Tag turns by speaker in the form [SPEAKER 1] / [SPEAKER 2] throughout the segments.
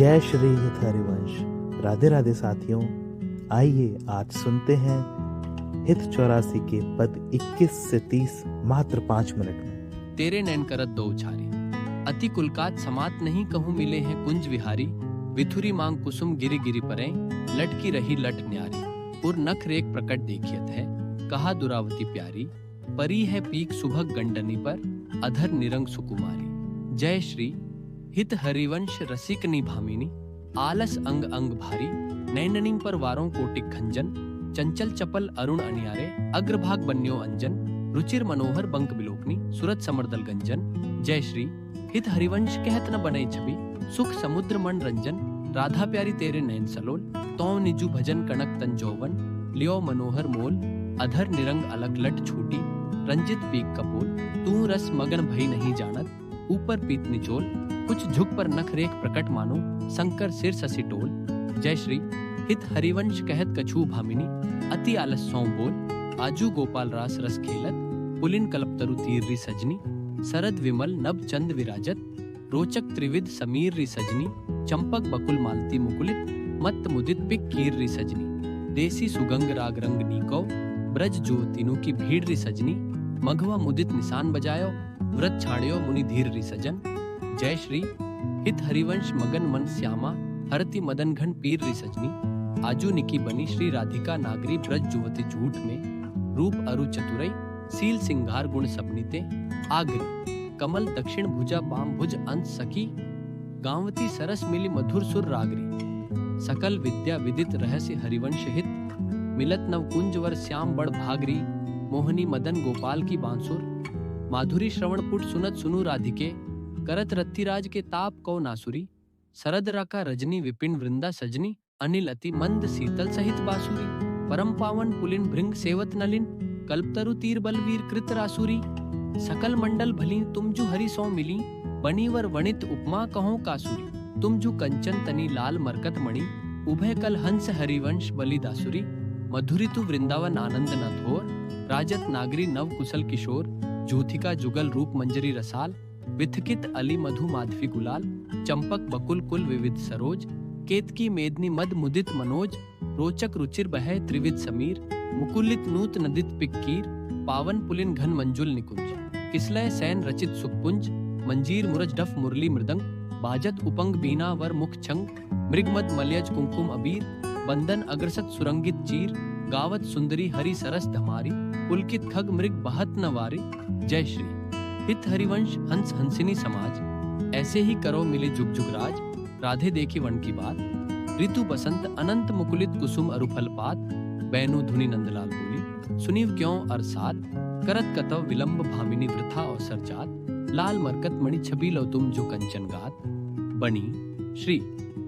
[SPEAKER 1] जय श्री हित हरिवंश। राधे राधे साथियों, आइए आज सुनते हैं हित 84 के पद 21 से 30 मात्र 5 मिनट में।
[SPEAKER 2] तेरे नैन करत दो उछारी, अति कुलकात समात नहीं कहूँ मिले हैं कुंज विहारी। विथुरी मांग कुसुम गिरी गिरी परें, लटकी रही लट न्यारी। उर नख रेख प्रकट देखियत है, कहा दुरावती प्यारी। परी है पीक सुभग गंडनी पर, अधर निरंग सुकुमारी। जय श्री हित हरिवंश रसिक निभामिनी। आलस अंग अंग भारी, नैननी पर वारों कोटिक खंजन। चंचल चपल अरुण अनियारे, अग्रभाग बन्यो अंजन। रुचिर मनोहर बंक बिलोकनी, सुरत समरदल गंजन। जय श्री हित हरिवंश कहत न बने छवि, सुख समुद्र मन रंजन। राधा प्यारी तेरे नैन सलोल, तौ निजु भजन कनक तन जौवन। लियो मनोहर मोल, अधर निरंग अलग लट छूटी। रंजित पीक कपोल, तू रस मगन भई नहीं जानत। ऊपर पीत निचोल, कुछ झुक पर नख रेख प्रकट मानो। शंकर सिर ससी टोल। जय श्री हित हरिवंश कहत कछू भामिनी। अति आलस सौ बोल, आजू गोपाल रास रस खेलत। पुलिन कल्पतरु तीर री सजनी, सरद विमल नभ चंद विराजत। रोचक त्रिविध समीर री सजनी, चंपक बकुल मालती मुकुलित। मत मुदित पिक कीर री सजनी, देसी सुगंग राग रंग नीको। ब्रज जो तीनों की भीड़ री सजनी, मघवा मुदित निशान बजायो। व्रत छाड़ियो मुनि धीर री सजन। जय श्री हित हरिवंश मगन मन श्यामा। हरति मदन घन पीर री सजनी, आजू निकी बनी श्री राधिका नागरी। ब्रज जुवती झूठ में, रूप अरु चतुरई। सील सिंगार गुण सबनीते, आगरी। कमल दक्षिण भुजा पाम भुज अंत सखी। गांवती सरस मिली मधुर सुर रागरी। सकल विद्या विदित रहस्य हरिवंश हित। मिलत नव कुंज वर श्याम बड़ भागरी। मोहनी मदन गोपाल की बांसुर, माधुरी श्रवण पुट सुनत सुनु राधिके। करत रत्तिराज के ताप को नासुरी। सरद राका रजनी विपिन वृंदा सजनी। अनिल अति मंद शीतल सहित बासुरी। परम पावन पुलिन भृंग सेवत नलिन। कल्पतरु तीर बलवीर कृत रासुरी। सकल मंडल भली तुम जु हरि सो मिली। बनीवर वणित उपमा कहो कासुरी। तुम जु कंचन तनी लाल मरकत मणि। उभय कल हंस हरिवंश बलि दासुरी। मधुरी तु वृंदावन आनंद न थोर। राजत नागरी नव कुशल किशोर। जूथिका जुगल रूप मंजरी रसाल। विथकित अली मधु माधवी गुलाल। चंपक बकुल कुल विविध सरोज। केतकी मेदनी मद मुदित मनोज। रोचक रुचिर बहै त्रिविध समीर। मुकुलित नूत नदित पिक्कीर। पावन पुलिन घन मंजुल निकुंज। किसलय सैन रचित सुखपुंज। मंजीर मुरज डफ मुरली मृदंग। बाजत उपंग बीना वर मुख छंग। मृगमद मलयज कुंकुम अबीर। बंदन अग्रसत सुरंगित चीर। गावत सुंदरी हरि सरस धमारी। पुलकित खग मृग बहत नवारी। जय श्री हित हरिवंश हंस हंसिनी समाज। ऐसे ही करो मिले जुग जुग राज। राधे देखी वन की बात। ऋतु बसंत अनंत मुकुलित कुसुम अरुफल पात। बैनु धुनि नंदलाल बोली, सुनीव क्यों अरसात। करत कतव विलंब भामिनी वृथा अवसर जात। लाल मरकत मणि छबी लो तुम जो कंचन गात। बनी श्री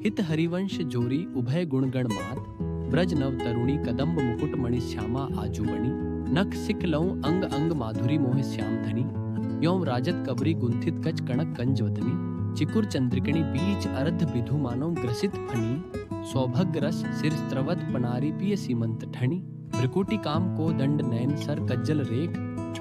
[SPEAKER 2] हित हरिवंश जोरी उभय गुणगण मात। ब्रज नव तरुणी कदम्ब मुकुट मणि श्यामा आजू बनी। नख सिख लऊ अंग अंग माधुरी मोह श्याम धनी। यों राजत कबरी गुंथित कच कणक कंजवतनी। चिकुर चंद्रिकणी बीच अर्ध विधु मानो ग्रसित फनी। सौभग रस सिर स्त्रवत पनारी पिय सीमंत ठणी। भ्रिकुटी काम को दंड नयन सर कज्जल रेख।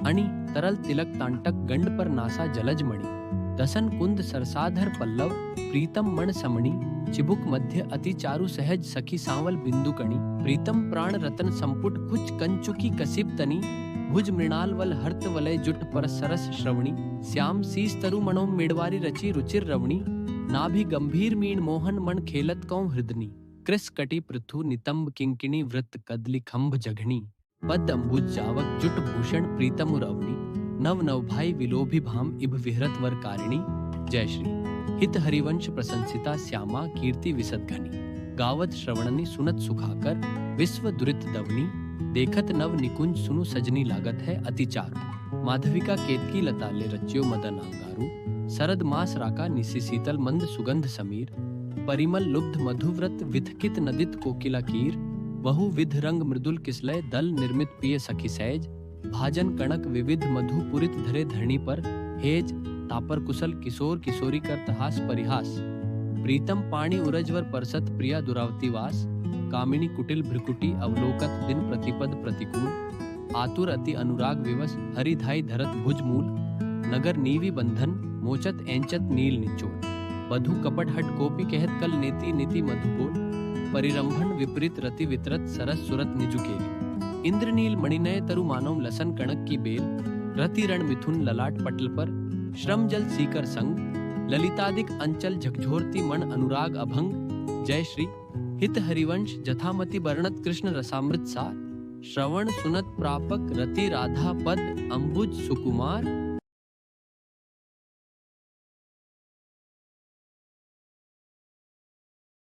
[SPEAKER 2] अणि तरल तिलक तांटक गंड पर नासा जलज मणि। दसन कुंद सरसाधर पल्लव, प्रीतम मण समणी। चिबुक मध्य अति चारु सहज सखी सांवल बिंदु कणी। प्रीतम प्राण रतन संपुट कुच कंचुकी कसिप तनी। भुज मृणाल वल हर्त वलय जुट पर सरस श्रवणी। श्याम शीस तरु मणो मिड़वारी रची रुचिर रवणी। नाभि गंभीर मीन मोहन मन खेलत कौ हृदनी। कृस कटि पृथु नितंब किंकिणी वृत्त कदली खंभ जघनी। पद अम्बुज जावक जुट भूषण प्रीतम रवनी। नव नव भाई विलोभी भाम इभ विहरत वर कारिणी। जय श्री हित हरिवंश प्रशंसिता श्यामा कीर्ति विसद घनी। गावत श्रवणनी सुनत सुखाकर, विश्व दुरित दवनी। देखत नव निकुंज सुनु सजनी लागत है अति चारु। माधविका केतकी लताले रच्यो मदन अंगारू। सरद मास राका निशि शीतल मंद सुगंध समीर। परिमल लुब्ध मधुव्रत विथकित नदित कोकिला कीर। बहु विध रंग मृदुल किसलय दल निर्मित पिय सखी सैज। भाजन कणक विविध मधु पुरित धरे धरणी पर। हेज तापर कुशल किशोर किशोरी कर तहास परिहास। प्रीतम पाणी उरजवर परसत प्रिया दुरावती वास। कामिनी कुटिल भ्रिकुटी अवलोकत दिन प्रतिपद प्रतिकूल। आतुर अति अनुराग विवश हरिधाई धरत भुज मूल। नगर नीवी बंधन मोचत एंचत नील निचोल। बधु कपट हट गोपी कहत कल नेति नीति मधु बोल, परिरंभन विपरीत रति वितरत सरस सुरत निजु केली। इंद्रनील मणिनय तरु मानव लसन कणक की बेल, रति रण मिथुन ललाट पटल पर, श्रम जल सीकर संग, ललितादिक अंचल झकझोरती मन अनुराग अभंग। जय श्री हित हरिवंश जथामति वर्णत कृष्ण रसामृत सार, श्रवण सुनत प्रापक रति राधा पद अंबुज सुकुमार।